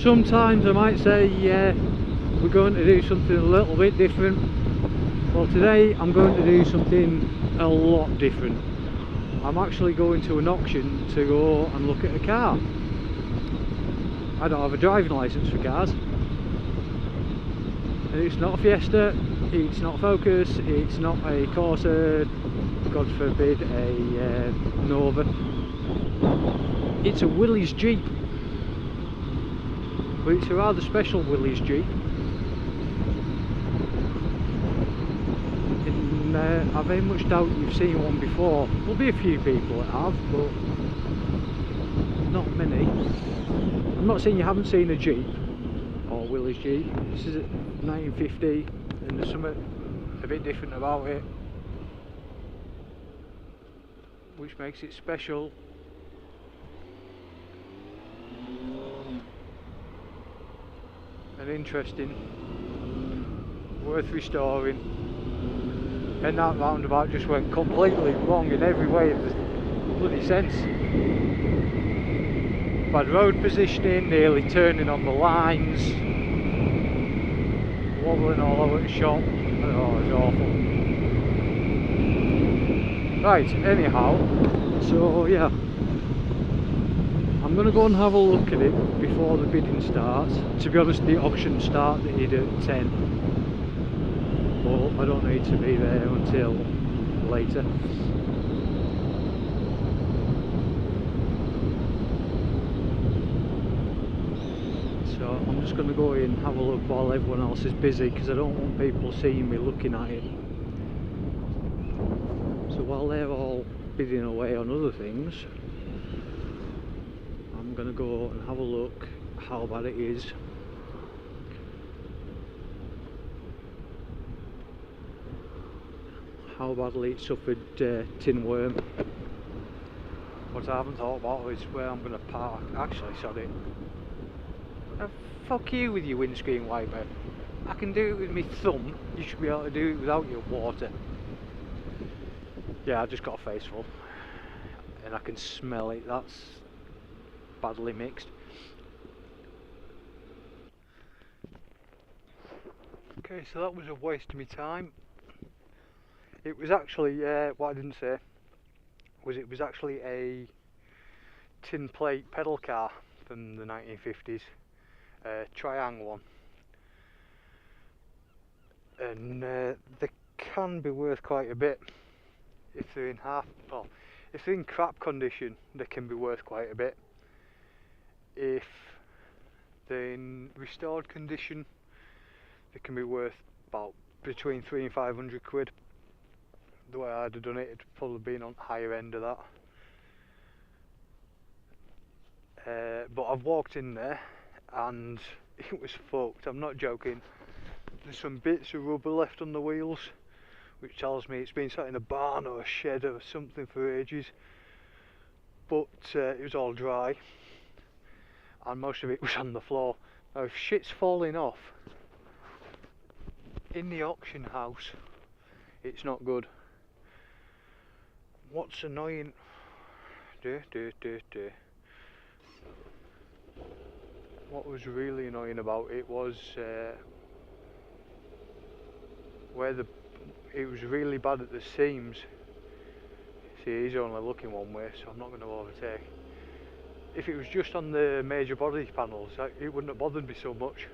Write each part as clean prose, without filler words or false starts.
Sometimes I might say, yeah, we're going to do something a little bit different. Well, today I'm going to do something a lot different. I'm actually going to an auction to go and look at a car. I don't have a driving licence for cars. And it's not a Fiesta, it's not a Focus, it's not a Corsa, God forbid a Nova. It's a Willys Jeep. But it's a rather special Willys Jeep. I very much doubt you've seen one before. There'll be a few people that have, but not many. I'm not saying you haven't seen a Jeep or Willys Jeep. This is a 1950 and there's something a bit different about it which makes it special. And interesting, worth restoring. And that roundabout just went completely wrong in every way of the bloody sense. Bad road positioning, nearly turning on the lines, wobbling all over the shop. Oh, it's awful. Right, anyhow, so yeah, I'm going to go and have a look at it before the bidding starts. To be honest, the auction started at 10. But I don't need to be there until later. So I'm just going to go in and have a look while everyone else is busy, because I don't want people seeing me looking at it. So while they're all bidding away on other things, I'm going to go and have a look how bad it is. How badly it suffered tin worm. What I haven't thought about is where I'm going to park. Actually, sorry. Fuck you with your windscreen wiper. I can do it with my thumb. You should be able to do it without your water. Yeah, I just got a face full. And I can smell it. That's badly mixed. Okay, so that was a waste of my time. It was actually, what I didn't say, was it was actually a tin plate pedal car from the 1950s, Triangle one. And they can be worth quite a bit. If they're in if they're in crap condition, they can be worth quite a bit. If they're in restored condition, they can be worth about between 300 and 500 quid. The way I'd have done it, it'd probably been on the higher end of that. But I've walked in there and it was fucked, I'm not joking. There's some bits of rubber left on the wheels, which tells me it's been sat in a barn or a shed or something for ages. But it was all dry and most of it was on the floor. Now if shit's falling off in the auction house, it's not good. What's annoying? What was really annoying about it was where it was really bad at the seams. See, he's only looking one way, so I'm not going to overtake. If it was just on the major body panels, it wouldn't have bothered me so much.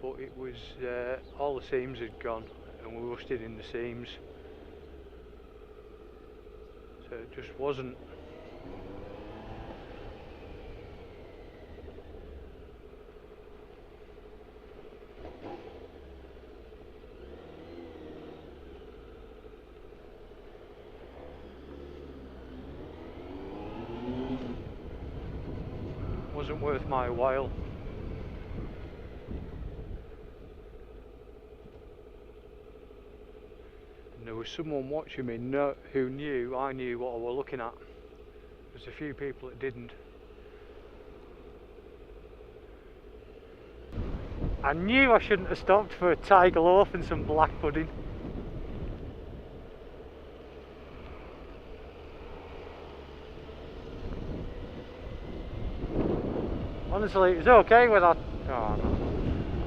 But it was, all the seams had gone and we rusted in the seams, so it just wasn't. Wasn't worth my while. And there was someone watching me who knew I knew what I was looking at. There's a few people that didn't. I knew I shouldn't have stopped for a tiger loaf and some black pudding. Honestly, it was okay when it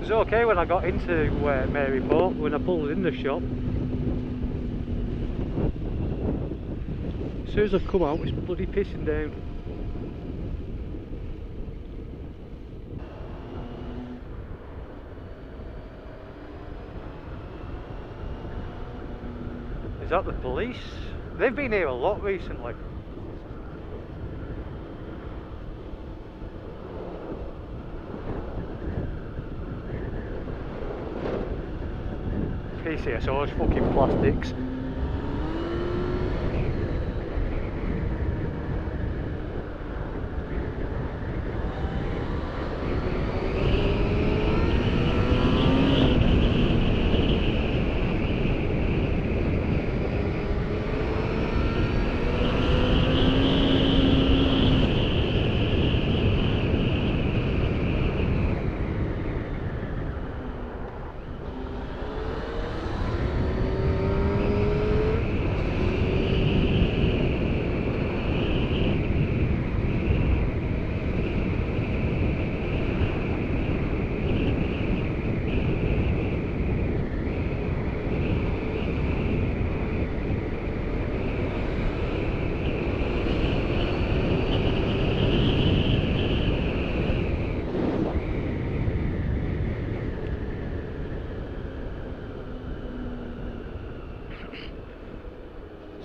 was okay when I got into Maryport, when I pulled in the shop. As soon as I've come out, it's bloody pissing down. Is that the police? They've been here a lot recently. PCSO's fucking plastics.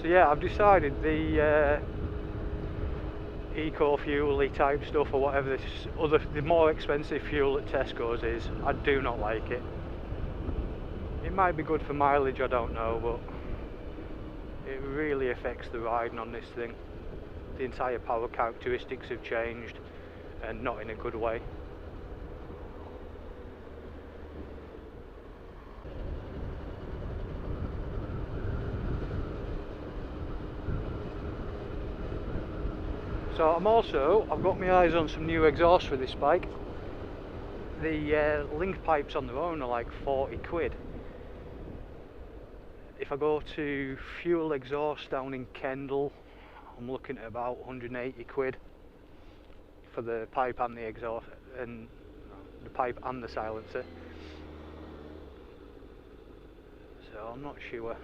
So yeah, I've decided the eco-fuel-y type stuff, or whatever the more expensive fuel at Tesco's is, I do not like it. It might be good for mileage, I don't know, but it really affects the riding on this thing. The entire power characteristics have changed, and not in a good way. So I've got my eyes on some new exhaust for this bike. The link pipes on their own are like 40 quid. If I go to fuel exhaust down in Kendal, I'm looking at about 180 quid for the pipe and the exhaust, and the pipe and the silencer. So I'm not sure.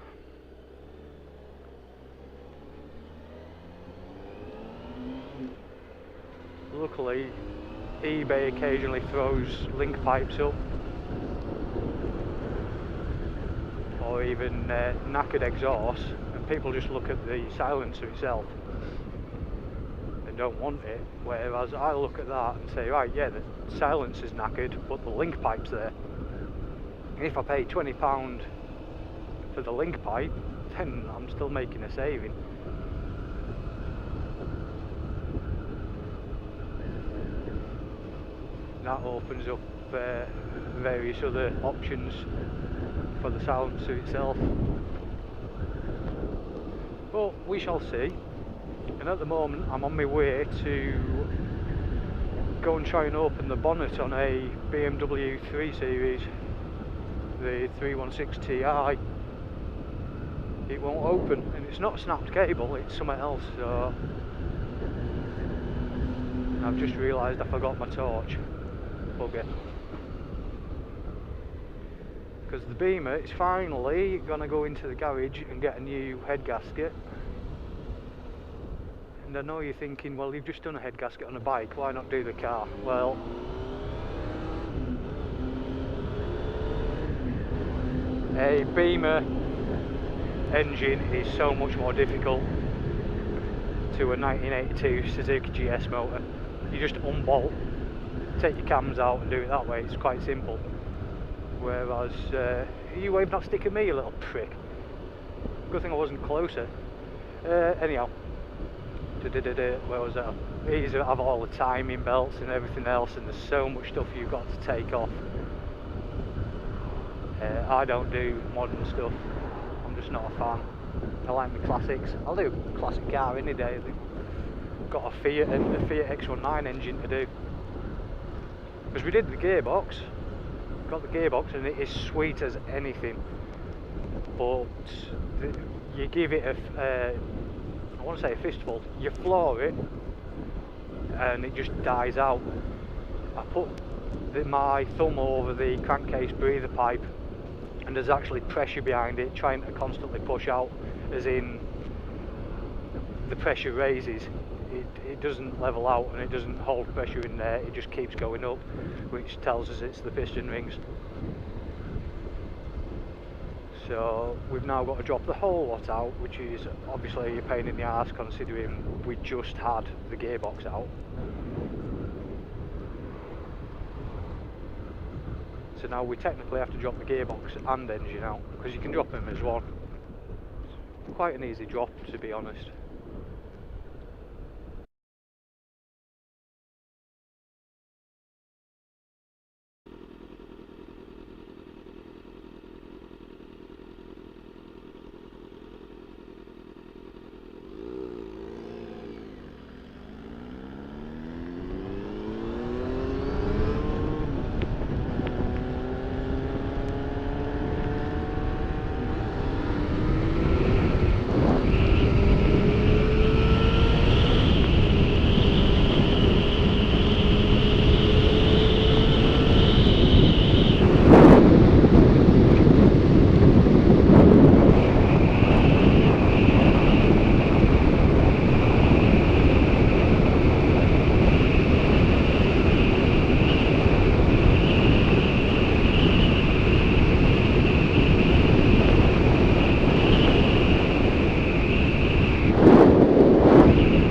Luckily, eBay occasionally throws link pipes up, or even knackered exhaust, and people just look at the silencer itself and don't want it, whereas I look at that and say, right, yeah, the silencer's knackered, but the link pipe's there. And if I pay £20 for the link pipe, then I'm still making a saving. That opens up various other options for the silencer itself, but we shall see. And at the moment I'm on my way to go and try and open the bonnet on a BMW 3 Series, the 316 Ti. It won't open, and it's not a snapped cable, it's something else. So I've just realised I forgot my torch. Bugger. Because the Beamer is finally going to go into the garage and get a new head gasket. And I know you're thinking, well, you've just done a head gasket on a bike, why not do the car? Well, a Beamer engine is so much more difficult to a 1982 Suzuki GS motor. You just unbolt, take your cams out and do it that way. It's quite simple. Whereas you waved that stick at me, you little prick. Good thing I wasn't closer. Anyhow, where was that? These have all the timing belts and everything else, and there's so much stuff you've got to take off. I don't do modern stuff. I'm just not a fan. I like my classics. I'll do a classic car any day. Got a Fiat and a Fiat X19 engine to do. Because we did the gearbox, got the gearbox, and it is sweet as anything. But you give it I want to say a fistful. You floor it, and it just dies out. I put my thumb over the crankcase breather pipe, and there's actually pressure behind it, trying to constantly push out, as in the pressure raises. It doesn't level out and it doesn't hold pressure in there, it just keeps going up, which tells us it's the piston rings. So we've now got to drop the whole lot out, which is obviously a pain in the arse considering we just had the gearbox out. So now we technically have to drop the gearbox and engine out, because you can drop them as one. It's quite an easy drop, to be honest.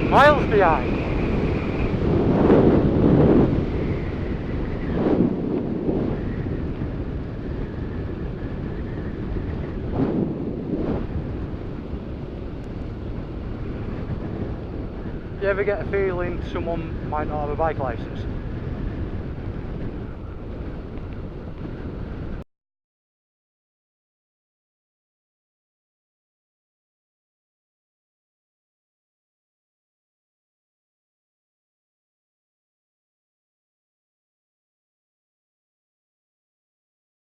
Miles behind. You ever get a feeling someone might not have a bike license?